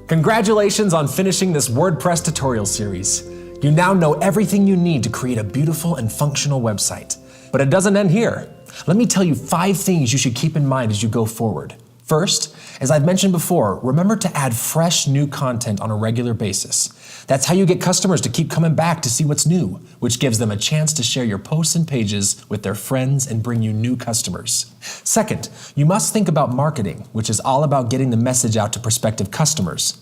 Congratulations on finishing this WordPress tutorial series. You now know everything you need to create a beautiful and functional website. But it doesn't end here. Let me tell you 5 things you should keep in mind as you go forward. First, as I've mentioned before, remember to add fresh new content on a regular basis. That's how you get customers to keep coming back to see what's new, which gives them a chance to share your posts and pages with their friends and bring you new customers. Second, you must think about marketing, which is all about getting the message out to prospective customers.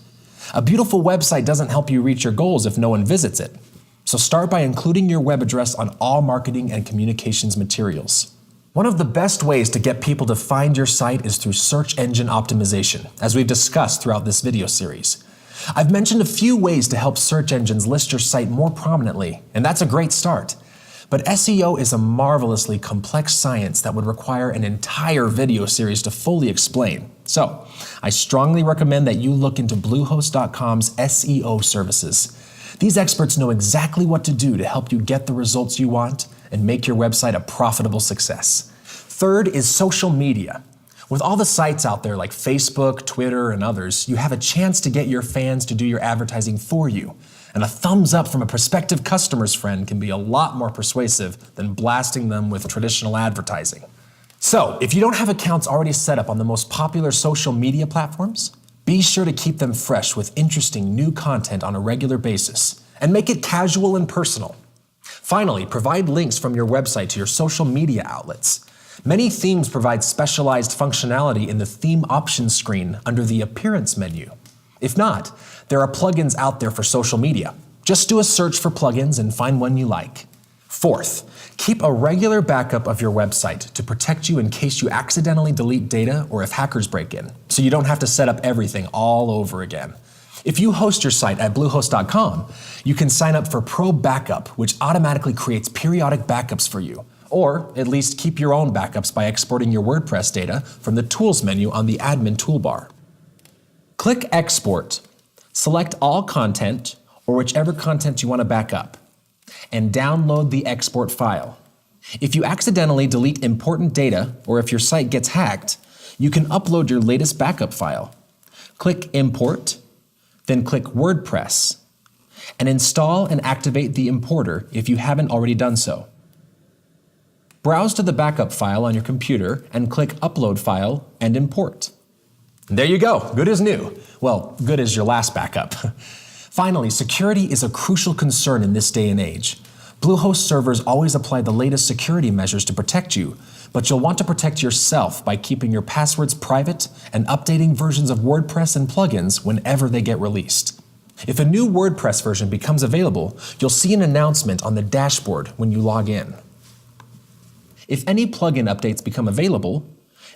A beautiful website doesn't help you reach your goals if no one visits it. So start by including your web address on all marketing and communications materials. One of the best ways to get people to find your site is through search engine optimization, as we've discussed throughout this video series. I've mentioned a few ways to help search engines list your site more prominently, and that's a great start. But SEO is a marvelously complex science that would require an entire video series to fully explain. So, I strongly recommend that you look into Bluehost.com's SEO services. These experts know exactly what to do to help you get the results you want and make your website a profitable success. Third is social media. With all the sites out there like Facebook, Twitter, and others, you have a chance to get your fans to do your advertising for you. And a thumbs up from a prospective customer's friend can be a lot more persuasive than blasting them with traditional advertising. So, if you don't have accounts already set up on the most popular social media platforms, be sure to keep them fresh with interesting new content on a regular basis, and make it casual and personal. Finally, provide links from your website to your social media outlets. Many themes provide specialized functionality in the theme options screen under the appearance menu. If not, there are plugins out there for social media. Just do a search for plugins and find one you like. Fourth, keep a regular backup of your website to protect you in case you accidentally delete data or if hackers break in, so you don't have to set up everything all over again. If you host your site at Bluehost.com, you can sign up for Pro Backup, which automatically creates periodic backups for you, or at least keep your own backups by exporting your WordPress data from the Tools menu on the Admin toolbar. Click Export, select all content or whichever content you want to back up, and download the export file. If you accidentally delete important data or if your site gets hacked, you can upload your latest backup file. Click Import, then click WordPress, and install and activate the importer if you haven't already done so. Browse to the backup file on your computer and click Upload File and Import. There you go, good as new. Well, good as your last backup. Finally, security is a crucial concern in this day and age. Bluehost servers always apply the latest security measures to protect you, but you'll want to protect yourself by keeping your passwords private and updating versions of WordPress and plugins whenever they get released. If a new WordPress version becomes available, you'll see an announcement on the dashboard when you log in. If any plugin updates become available,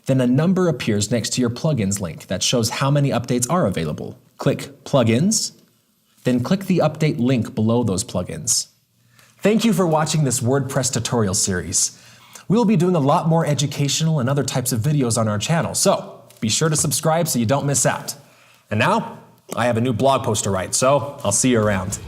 then a number appears next to your plugins link that shows how many updates are available. Click Plugins, then click the update link below those plugins. Thank you for watching this WordPress tutorial series. We'll be doing a lot more educational and other types of videos on our channel, so be sure to subscribe so you don't miss out. And now, I have a new blog post to write, so I'll see you around.